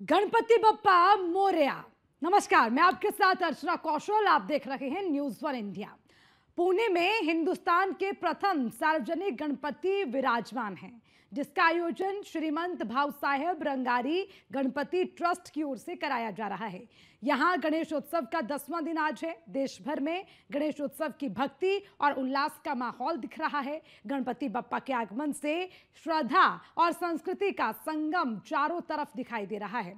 गणपति बप्पा मोरया। नमस्कार, मैं आपके साथ अर्चना कौशल। आप देख रहे हैं न्यूज़ वन इंडिया। पुणे में हिंदुस्तान के प्रथम सार्वजनिक गणपति विराजमान हैं, जिसका आयोजन श्रीमंत भाऊ साहेब रंगारी गणपति ट्रस्ट की ओर से कराया जा रहा है। यहां गणेशोत्सव का 10वां दिन आज है। देश भर में गणेशोत्सव की भक्ति और उल्लास का माहौल दिख रहा है। गणपति बप्पा के आगमन से श्रद्धा और संस्कृति का संगम चारों तरफ दिखाई दे रहा है।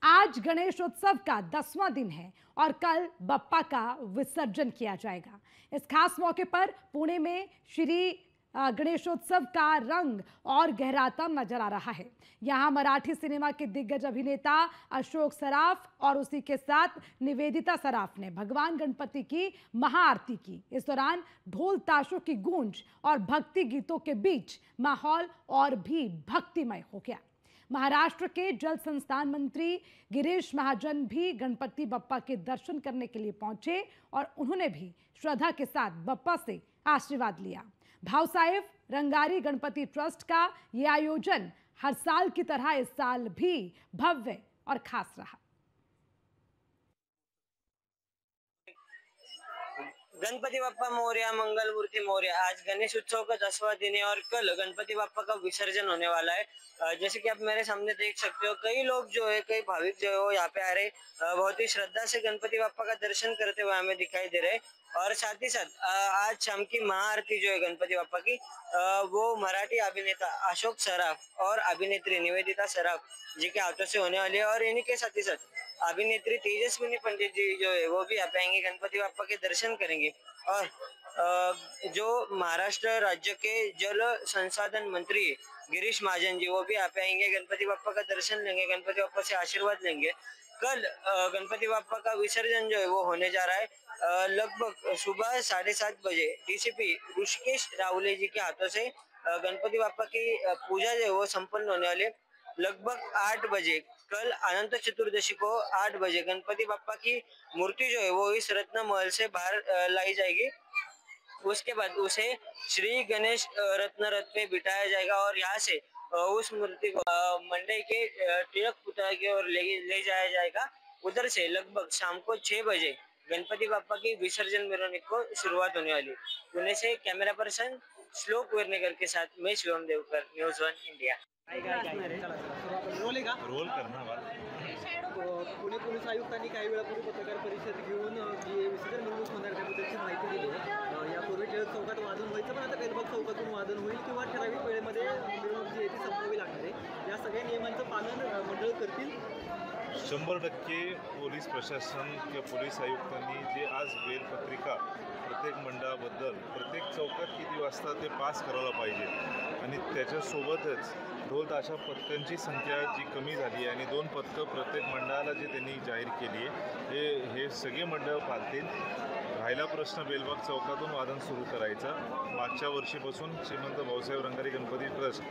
आज गणेशोत्सव का 10वां दिन है और कल बप्पा का विसर्जन किया जाएगा। इस खास मौके पर पुणे में श्री गणेशोत्सव का रंग और गहराता नजर आ रहा है। यहां मराठी सिनेमा के दिग्गज अभिनेता अशोक सराफ और उसी के साथ निवेदिता सराफ ने भगवान गणपति की महाआरती की। इस दौरान ढोल ताशों की गूंज और भक्ति गीतों के बीच माहौल और भी भक्तिमय हो गया। महाराष्ट्र के जल संस्थान मंत्री गिरीश महाजन भी गणपति बप्पा के दर्शन करने के लिए पहुंचे और उन्होंने भी श्रद्धा के साथ बप्पा से आशीर्वाद लिया। भाऊ साहेब रंगारी गणपति ट्रस्ट का यह आयोजन हर साल की तरह इस साल भी भव्य और खास रहा। गणपति बाप्पा मोरया, मंगल मूर्ति मोरया। आज गणेश उत्सव का 10वां दिन है और कल गणपति बाप्पा का विसर्जन होने वाला है। जैसे कि आप मेरे सामने देख सकते हो, कई लोग जो है, कई भाविक जो है वो यहाँ पे आ रहे, बहुत ही श्रद्धा से गणपति बाप्पा का दर्शन करते हुए हमें दिखाई दे रहे। और साथ ही साथ आज शाम की महाआरती जो है गणपति बाप्पा की, वो मराठी अभिनेता अशोक सराफ और अभिनेत्री निवेदिता सराफ जी के हाथों से होने वाली है। और इन्हीं के साथ ही साथ अभिनेत्री तेजस्विनी पंडित जी जो है वो भी यहाँ पे आएंगे, गणपति बाप्पा के दर्शन करेंगे। और जो महाराष्ट्र राज्य के जल संसाधन मंत्री गिरीश महाजन जी, वो भी यहाँ पे आएंगे, गणपति बाप्पा का दर्शन लेंगे, गणपति बाप्पा से आशीर्वाद लेंगे। कल गणपति बाप्पा का विसर्जन जो है वो होने जा रहा है। लगभग सुबह 7:30 बजे डीसीपी ऋषिकेश रावले जी के हाथों से गणपति बाप्पा की पूजा जो है वो संपन्न होने वाली है। लगभग 8 बजे कल अनंत चतुर्दशी को 8 बजे गणपति बाप्पा की मूर्ति जो है वो इस रत्न महल से बाहर लाई जाएगी। उसके बाद उसे श्री गणेश रत्न रथ पे बिठाया जाएगा और यहाँ से उस मूर्ति को मंडई के तिलक पुतला की ओर ले जाया जाएगा। उधर से लगभग शाम को 6 बजे गणपति बाप्पा की विसर्जन मेरवणिक को शुरुआत होने वाली। पुणे से कैमरा पर्सन श्लोक वेरनेकर के साथ मैं Shivam Devkar, news one India. Role करना पुणे पोलीस आयुक्तांनी काही वेळापूर्वी पत्रकार परिषद घेऊन जी विसर्जन मिरवणूक होणार त्याबद्दलची माहिती दिली आहे। यापूर्वी टिळक चौकात वादन व्हायचं, पण आता बेलबाग चौकातून वादन होईल किंवा ठराविक वेळेमध्ये मिरवणूक जी आहे ती संपवावी लागणार आहे। या सगळ्या नियमांचं पालन मंडळ करतील। 100% पोलीस प्रशासन किंवा पोलीस आयुक्तांनी जे आज बेलपत्रिका प्रत्येक मंडळाबद्दल प्रत्येक चौकात किती वाजता ते पास करायला पाहिजे आणि त्याच्यासोबतच ढोल ताशा पथकांची संख्या जी कमी झाली आहे आणि 2 पथकं प्रत्येक मंडळाला जे त्यांनी जाहीर केली आहे, हे सगळे मंडळ पाळतील। राहिला प्रश्न बेलबाग चौकातून वादन सुरू करायचा। मागच्या वर्षीपासून श्रीमंत भाऊसाहेब रंगारी गणपती ट्रस्ट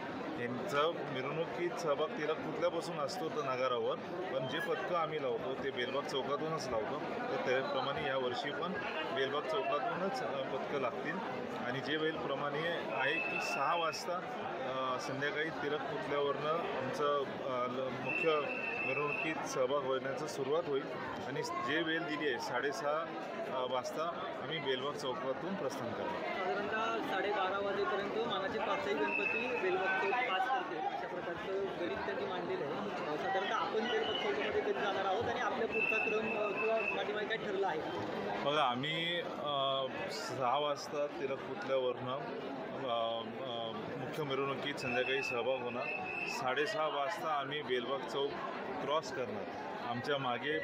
यांचा मिरवणुकीत सहभाग तिलक पुतल्यापासून असतो तर नगारावर, पण जे पथकं आम्ही लावतो ते बेलबाग चौकातूनच लावतो। तर त्याप्रमाणे यावर्षी पण बेलबाग चौकातूनच पथकं लागतील आणि जे वेळप्रमाणे आहे की 6 वाजता संध्याकाळी तिलक पुतल्यावरनं आमचं मुख्य मिरवणुकीत सहभाग होण्याचं सुरुवात होईल आणि जे वेळ दिली आहे 6:30 वाजता आम्ही बेलबाग चौकातून प्रस्थान करतो। साधारणतः 12:30 वाजेपर्यंत मानाचे 5ही गणपती बेलबाग चौक पास करतील, अशा प्रकारचं गणित त्यांनी मांडलेलं आहे। साधारणतः आपण बेलबाग चौकामध्ये कधी जाणार आहोत आणि आपल्या पुढचा क्रम किंवा पाठीमागे काय ठरलं आहे? बघा, आम्ही 6 वाजता तिलक पुतल्यावरनं मुख्य मिरवणुकीत संध्याकाळी सहभाग होणार। 6:30 वाजता आम्ही बेलबाग चौक क्रॉस करणार। आमच्या मागे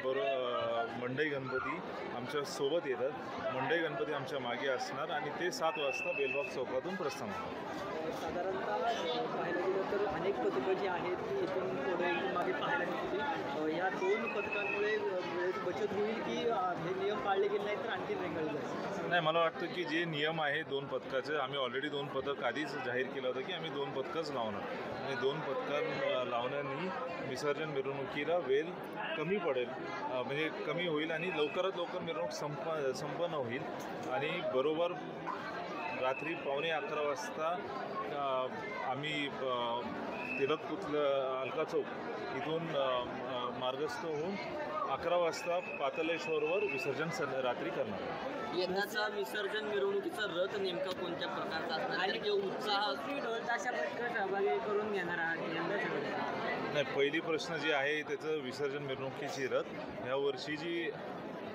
मंडई गणपती आमच्या सोबत येतात, मंडई गणपती आमच्या मागे असणार आणि ते 7 वाजता बेलबाग चौकातून प्रस्थान होणार। साधारणतः पाहायला गेलं तर अनेक पथकं जी आहेत ती इथून पुढे इथून मागे पाहायला मिळते। या 2 पथकांमुळे वेळेची बचत होईल की हे नियम पाळले गेले नाही तर आणखी रेंगाळले जाईल? नाही, मला वाटतं की जे नियम आहे 2 पथकाचे, आम्ही ऑलरेडी 2 पथक आधीच जाहीर केलं होतं की आम्ही 2 पथकंच लावणार आणि 2 पथकां लावण्याने विसर्जन मिरवणुकीला वेळ कमी पडेल, म्हणजे कमी होईल आणि लवकरात लवकर मिरवणूक संपन्न होईल आणि बरोबर रात्री 11:15 वाजता आम्ही तिलक पुतलं अलका चौक इथून मार्गस्थ होऊन 11 वाजता पातालेश्वरवर विसर्जन रात्री करणार आहे. यंदाचा विसर्जन मिरवणुकीचा रथ नेमका कोणत्या प्रकारचा असणार आणि जो उत्साह ढोल ताशापथक सहभागी करून घेणार आहात यंदा? नाही, पहिली प्रश्न जी आहे त्याचं विसर्जन मिरवणुकीची रथ. ह्या वर्षी जी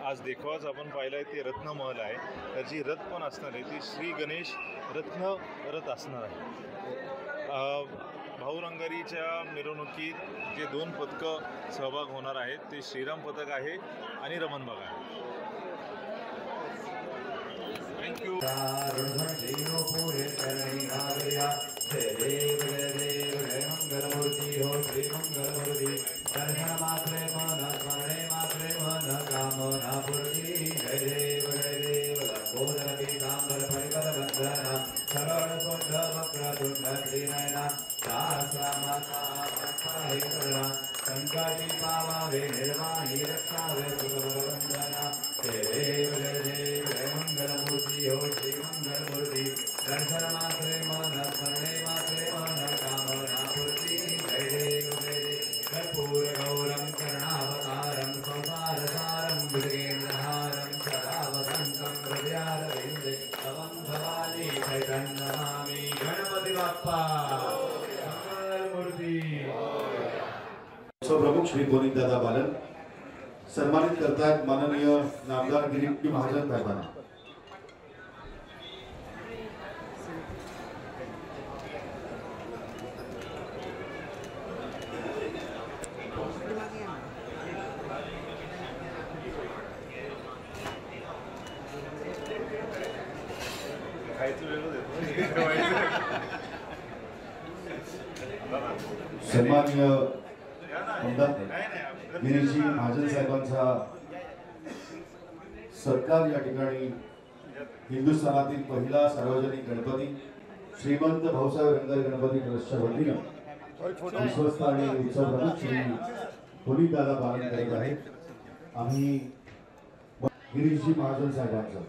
आज देखावाच आपण पाहिला आहे ते रत्नमहल आहे, त्याची रथ पण असणार आहे ती श्री गणेश रत्न रथ असणार आहे. भाऊरंगारीच्या मिरवणुकीत जे 2 पथकं सहभाग होणार आहेत ते श्रीराम पथक आहे आणि रमणबाग आहे. थँक्यू. मंगलमूर्ती हो श्री मंगलमूर्ती दर्शन मात्रे मन स्मरणे मात्रे मन कामना पूर्ती. जय देव लंबोदर पीतांबर परिकर बंधना सरळ सुंदर वक्र तुंड श्रीनयना सहस्रामाता संकटी पावावे निर्वाणी रक्षावे सुखवंदना. जय देव मंगलमूर्ती हो श्री मंगलमूर्ती दर्शन मात्रे मन स्मरणे मात्रे मन कामना पूर्ती. जय देव कर्पूर गौरम करुणावतारम संसारसारम भुजगेन्द्रहारम सदा वसन्तं हृदयारविन्दे तवं भवानी चैतन्यमामि. गणपति बाप्पा मंगलमूर्ती. प्रमुख श्री गोविंददादा बालन सन्मानित करतायत माननीय नामदार गिरीश महाजन साहेबांना. सन्माननीय आमदार गिरीशजी महाजन साहेबांचा सत्कार या ठिकाणी हिंदुस्थानातील पहिला सार्वजनिक गणपती श्रीमंत भाऊसाहेब रंगारी गणपती ट्रस्टच्या वतीनं विश्वस्त आणि उत्सव प्रमुख श्री गोविंददादा बालन करीत आहेत. आम्ही गिरीशजी महाजन साहेबांचा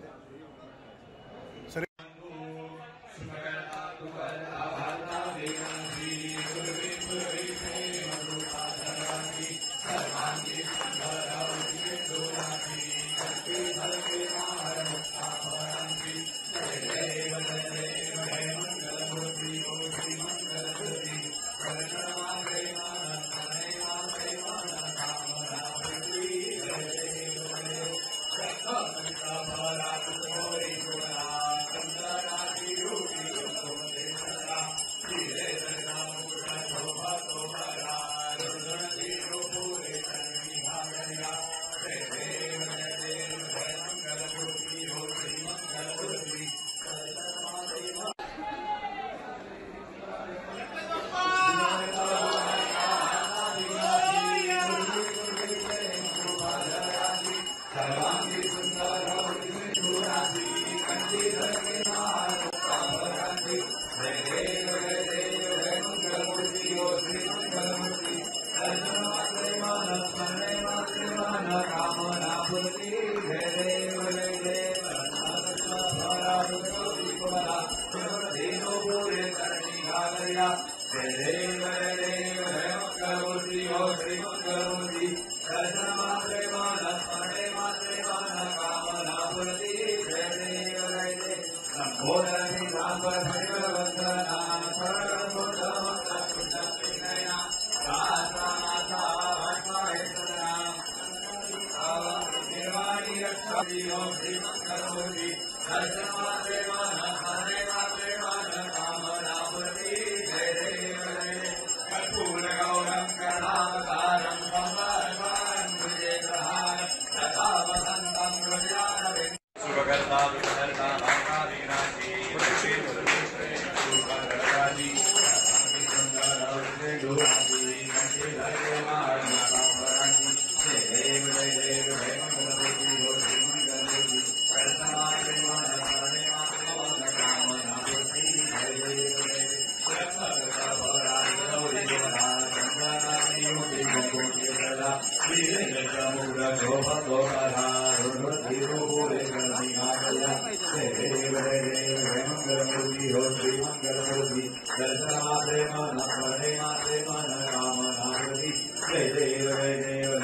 जय देव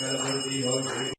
मंगलमूर्ति हो श्री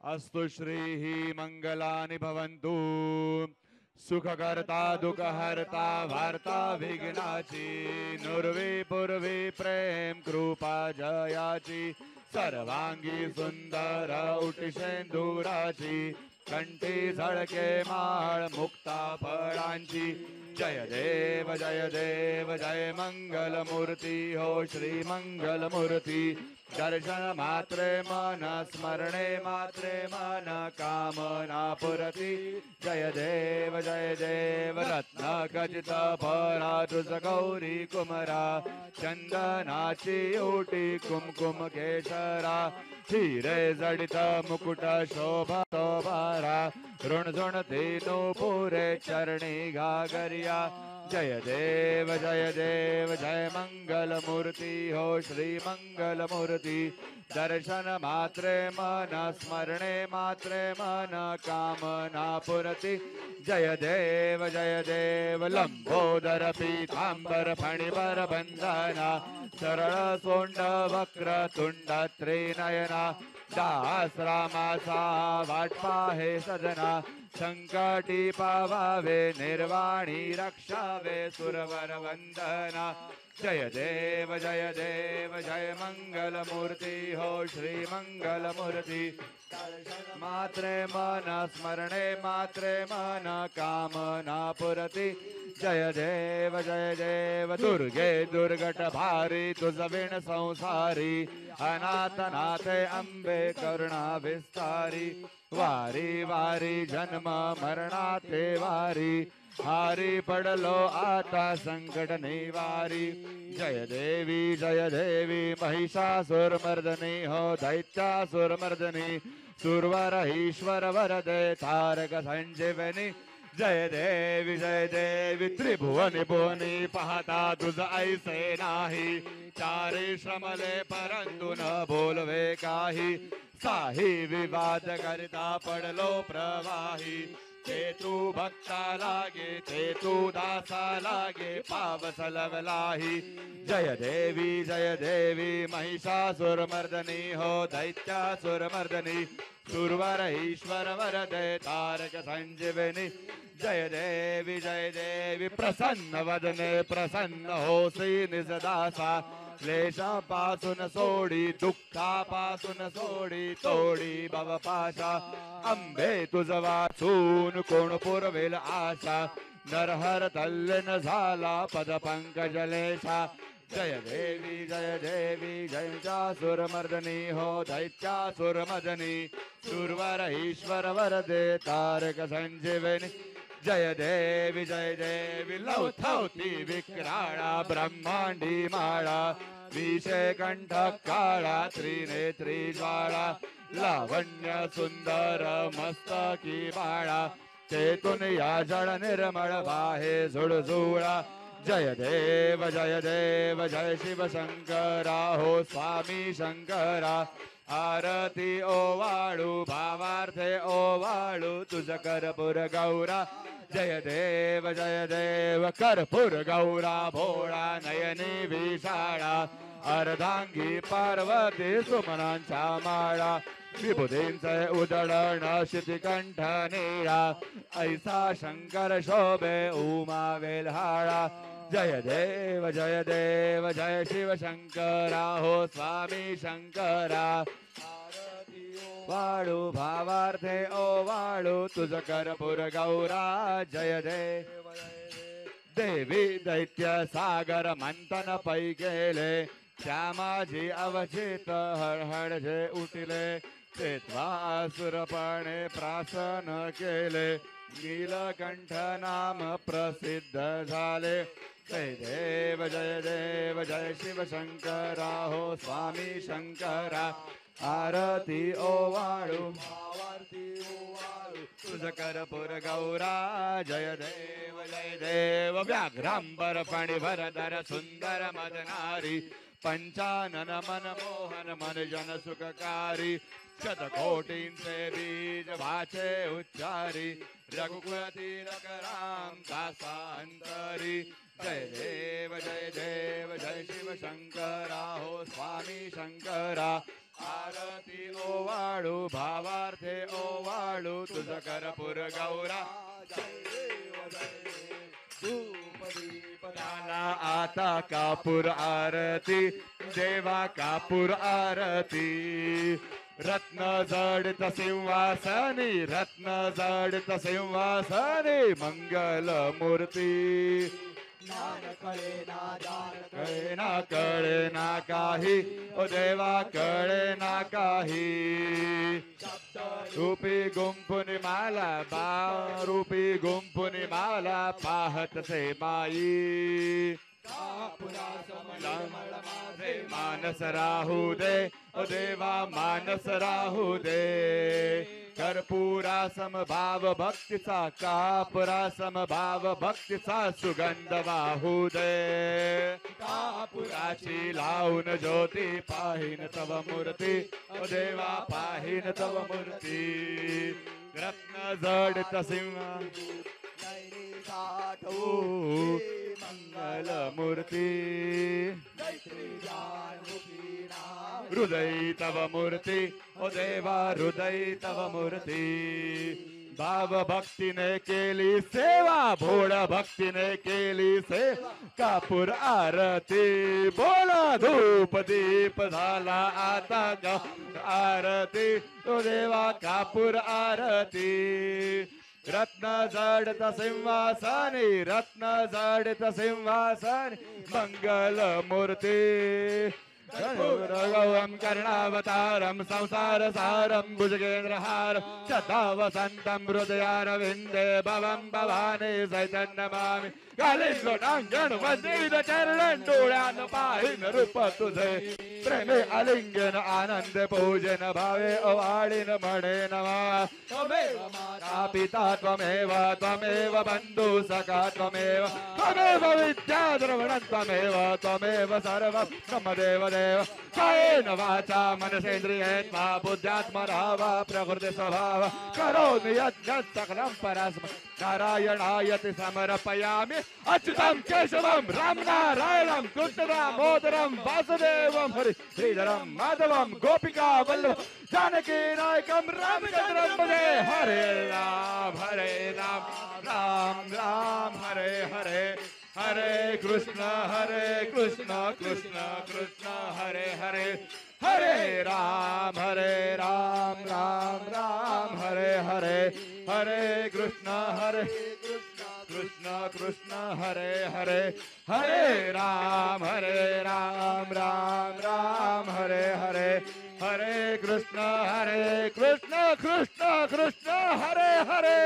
अस्तु श्रीः मंगलानि भवन्तु सुखकर्ता दुःखहर्ता वार्ता विघ्नाची नुर्वी पूर्वी प्रेम कृपा जयाची सर्वांगी सुंदर उटिशेंदुराची कंठी झळके माळ मुक्ता फळांची जय देव जय मंगल मूर्ती हो श्री मंगल मूर्ती दर्शन मात्रे मन स्मरणे मात्रे मन कामना पुरती जय देव रत्न खचित फरा तुझ गौरी कुमरा चंदनाची ओटी कुमकुम केशरा हिरे जडित मुकुट शोभा शोभारा ऋणझुण तेनो पुरे चरणी घागरिया जय देव जय मंगल मूर्ति हो श्री मंगल मूर्ति दर्शन मात्रे मन स्मरणे मात्रे मन कामना पुरति जय देव लंबोदर पीतांबर फणिवर बंधना सरळ सोंड वक्र तुंड त्रिनयना दास रामाचा वाटपा हे सदना संकटी पावावे निर्वाणी रक्षावे सुरवर वंदना जय देव जय मंगल मूर्ति हो श्री मंगल मूर्ति मात्रे मन स्मरणे मात्रे मन कामना पुरति जय देव दुर्गे दुर्गट भारी तुझ विण संसारी अनाथ नाथे अंबे करुणा विस्तारी वारी वारी जन्म मरणाते वारी हारी पडलो आता संकट निवारी जय देवी महिषासुर मर्दनी हो दैत्यासुर मर्दनी सुरवर ईश्वर वरदे तारक संजीवनी जय देवी त्रिभुवनी भुवनी पाहता तुझ ऐसे नाही चारी श्रमले परंतु न बोलवे काही साही विवाद करता पडलो प्रवाही ते तू भक्ता लागे ते तू दासा लागे पावस लवलाही जय देवी महिषासुर मर्दनी हो दैत्यासुर मर्दनी सुरवर ईश्वर वरदे तारक संजीवनी जय देवी प्रसन्न वदने प्रसन्न होसी निजदासा क्लेशापासून सोडी दुःखापासून सोडी तोडी भवपाशा अंबे तुझ वाचून कोण पुरवेल आशा नरहर तल्लीन झाला पद पंकजलेशा जय देवी जयचासुर मर्दनी हो दैत्यासुर मदनी सुरवर ईश्वर वरदे तारक संजीवनी जय देवी लवथवती विक्राळा ब्रह्मांडी माळा विषय कंठ काळा त्रिनेत्री ज्वाळा लावण्य सुंदर मस्तकी बाळा तेतून या जळ निर्मळ बाहे झुळझुळा जय देव जय शिव शंकरा हो स्वामी शंकरा आरती ओवाळू भावार्थे ओवाळू तुझ कर्पूर गौरा जय देव कर्पूर गौरा भोळा नयनी विशाळा अर्धांगी पार्वती सुमनांच्या माळा विभूतींचे उजळण शितिकंठ नीळा ऐसा शंकर शोभे उमा वेल्हाळा जय देव जय शिव शंकरा हो स्वामी शंकरा वाळू भावार्थे ओवाळू तुझ कर्पूर गौरा जय देव देवी दैत्य सागर मंथन पै गेले श्यामाजी अवचित हळहळ जे उठले ते त्वासुरपणे प्रासन केले नीलकंठ नाम प्रसिद्ध झाले जय देव जय शिव शंकरा हो स्वामी शंकरा आरती ओवाळू भावारती ओवाळू तुझ कर्पूर गौरा जय देव व्याघ्रांबर फणिभरधर सुंदर मदनारी पंचानन मनमोहन मन जन सुखकारी शतकोटींचे बीज वाचे उच्चारी रघुपती राम दासांतरी जय देव जय शिव शंकरा हो स्वामी शंकरा आरती ओवाळू भावार्थे ओवाळू तुझ कर्पूर गौरा धूपदीपदाला आता कापूर आरती देवा कापूर आरती रत्न जडित सिंहासनी रत्न जडित सिंहासनी मंगल मूर्ती कळे ना काही ओ देवा कळे ना काही रूपी गुंफुनी माला रूपी गुंफुनी माला पाहत से माई मानस राहू दे ओ देवा मानस राहू दे कर्पूरा समभाव भक्तीचा कापुरा समभाव भक्तीचा सुगंध वाहू दे कापुराची लावून ज्योती पाहिन तव मूर्ती ओ देवा पाहिन तव मूर्ती रत्न जडित सिंह मंगल मूर्ती हृदय तव मूर्ती ओ देवा हृदय तव मूर्ती भाव भक्तीने केली सेवा भोळ भक्तीने केली सेवा कापूर आरती बोला धूप दीप झाला आता आरती ओ देवा कापूर आरती रत्न जडित सिंहासनी रत्न जडित सिंहासनी मंगल मूर्ती गौरवं कर्णावतारं संसार सारं भुजगेन्द्रहारं सदा वसन्तं हृदयारविन्दे भवं भवानी सहितं नमामि कालिंगोटांगण वंदित चरण डोळ्यान पाहिन रूप तुझे प्रेमे आलिंगन आनंद पूजन भावे ओवाळीन म्हणे नमा त्वमेव माता पिता त्वमेव त्वमेव बंधु सखा त्वमेव त्वमेव विद्या द्रवणं त्वमेव सर्वं मम देव देव कायेन वाचा मनसेन्द्रियेत्वा बुद्ध्यात्मना वा प्रकृति स्वभाव करोमि यज्ञं सकलं परस्मै नारायणायति समर्पयामि अच्युतं केशवं राम नारायणं कृष्णदामोदरं वासुदेवं हरि श्रीधरं माधवं गोपिका वल्लभ जानकी नायकं रामचंद्रं भजे हरे राम राम राम हरे हरे हरे कृष्ण कृष्ण कृष्ण हरे हरे हरे राम राम राम हरे हरे हरे कृष्ण कृष्ण कृष्ण हरे हरे हरे राम राम हरे हरे हरे कृष्ण कृष्ण कृष्ण हरे हरे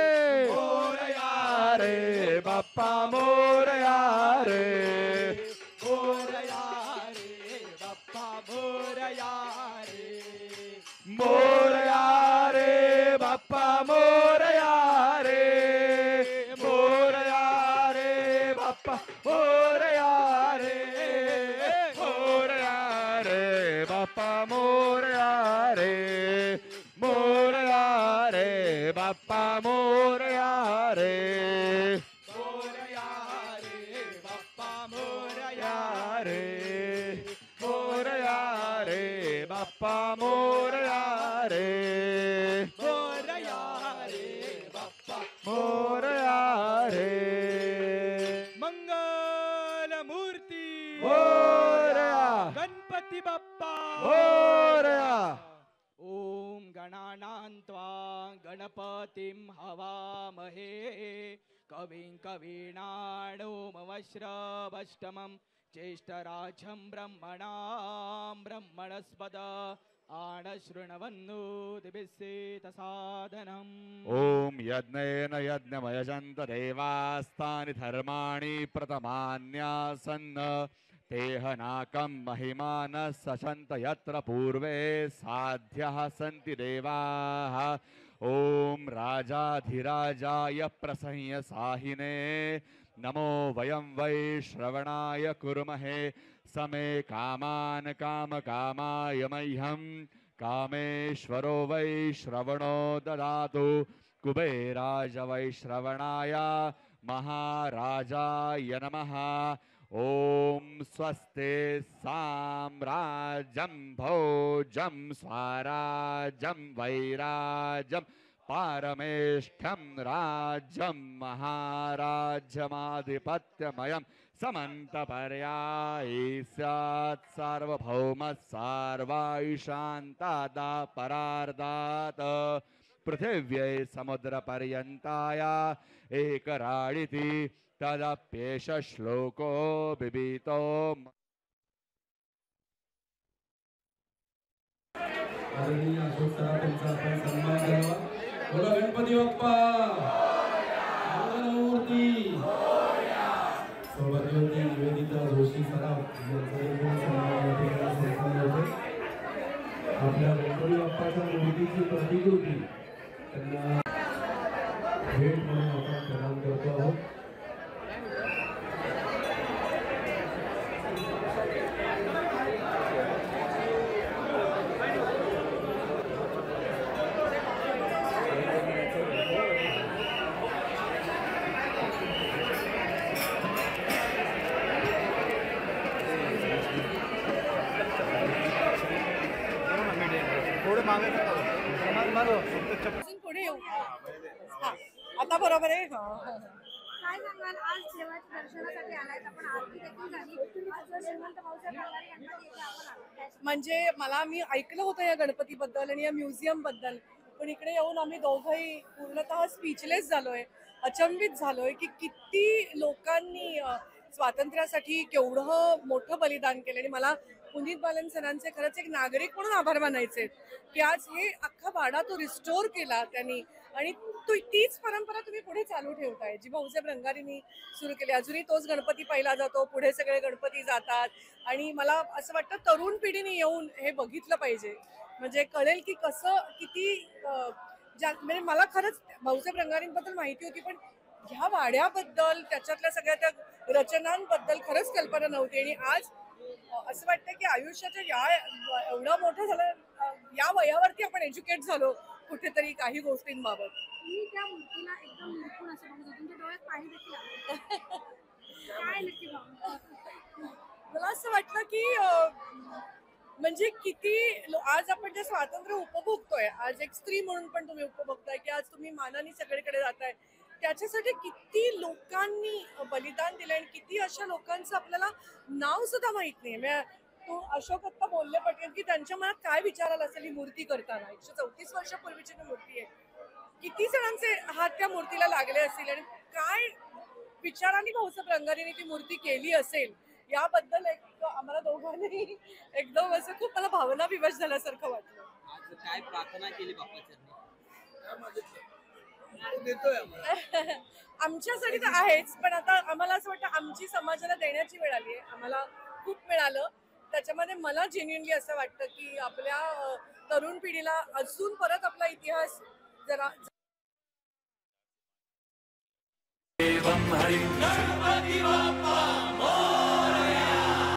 मोरया रे बाप्पा मोरया रे बाप्पा मोरया रे बाप्पा मोरया रे बाप्पा मोरया रे बाप्पा मोरया रे मोरया रे मंगल मूर्ती मोरया गणपती बाप्पा मोरया ओम गणानान्त्वा गणपतिं हवामहे कविं कवीनामवश्रवष्टमं ज्येष्ठराजं ब्रह्मणां ब्रह्मणस्पद आनशृण्वन्नोतिभिस्सेतसादनम् ओम यज्ञेन यज्ञमयजन्त देवास्तानि धर्माणि प्रथमान्यासन्न तेहनाकं महिमानः सशन्त यत्र पूर्वे साध्यः सन्ति देवाः ओम राजाधिराजाय प्रसह्य साहिने नमो वयं वै श्रवणाय कुर्महे समे कामान् कामकामाय मह्यं कामेश्वरो वै श्रवणो ददातु कुबेराज वै श्रवणाय महाराजाय नमः ओम स्वस्ते साम्राज्यं भोजं स्वराज्यं वैराज्यं पारमेष्ठ्यं राज्यं महाराज्यमाधिपत्यमयं समन्तपर्यायी स्यात् सार्वभौमः सार्वायुषान्तादा परार्धात् पृथिव्यै समुद्रपर्यन्ताय एकराळिति तदप्येष श्लोको बिबीतो आदरणीय अशोक सराफांचा आपण सन्मान करावा. बोला गणपती बाप्पा मंगलमूर्ती सौभाग्यवती निवेदिता जोशी सराफ यांचा देखील सन्मान या ठिकाणी संपन्न होतो. आपल्या गणपती बाप्पाच्या मूर्तीची प्रतिकृती त्यांना भेट म्हणून आपण प्रदान करतो आहोत. पुढे येऊ. आता बरोबर आहे. काय सांगाल आज देवाच्या दर्शनासाठी आलात आपण आरती देखील झाली आज श्रीमंत भाऊसाहेब रंगारी गणपती येथे आपण आलो. म्हणजे मी ऐकलं होतं या गणपतीबद्दल आणि या म्युझियम बद्दल पण इकडे येऊन आम्ही दोघंही पूर्णतः स्पीचलेस झालोय अचंबित झालोय की किती लोकांनी स्वातंत्र्यासाठी केवढं मोठं बलिदान केलं आणि मला पुनीत बालन सरांचे खरंच एक नागरिक म्हणून आभार मानायचे की आज हे अख्खा वाडा तो रिस्टोर केला त्यांनी आणि तीच परंपरा तुम्ही पुढे चालू ठेवताय जी भाऊसाहेब रंगारींनी सुरू केली. अजूनही तोच गणपती पहिला जातो पुढे सगळे गणपती जातात आणि मला असं वाटतं तरुण पिढीने येऊन हे बघितलं पाहिजे म्हणजे कळेल की कसं किती म्हणजे मला खरंच भाऊसाहेब रंगारींबद्दल माहिती होती पण ह्या वाड्याबद्दल त्याच्यातल्या सगळ्या त्या रचनांबद्दल खरंच कल्पना नव्हती आणि आज असं वाटतं की आयुष्याच्या एवढं मोठं झालं या वयावरती आपण एज्युकेट झालो कुठेतरी काही गोष्टींबाबत. मी त्या मूर्तीला एकदम निरखून असं बघत होते तुमच्या डोळ्यात पाणी देखील आलं. काय नक्की मला असं वाटलं की म्हणजे किती आज आपण जे स्वातंत्र्य उपभोगतोय आज एक स्त्री म्हणून पण तुम्ही उपभोगताय की आज तुम्ही मानाने सगळीकडे जाताय त्याच्यासाठी किती लोकांनी बलिदान दिलं आणि किती अशा लोकांचं आपल्याला नाव सुद्धा माहित नाही. तो अशोक आत्ता बोलले पटेल की त्यांच्या मनात काय विचार आला असेल ही मूर्ती करताना 134 वर्षापूर्वीची मूर्ती आहे किती जणांचे हात त्या मूर्तीला लागले असतील आणि काय विचारांनी भाऊसाहेब रंगारींनी ती मूर्ती केली असेल याबद्दल एक आम्हाला दोघांनी एकदम असं खूप मला भावना विवश झाल्यासारखं वाटलं. आज काय प्रार्थना केली बाप्पाच्या आमच्यासाठी तर आहेच पण आता आम्हाला असं वाटतं आमची समाजाला देण्याची वेळ आली आहे. आम्हाला खूप मिळालं त्याच्यामध्ये मला जेन्युइनली असं वाटतं की आपल्या तरुण पिढीला अजून परत आपला इतिहास जरा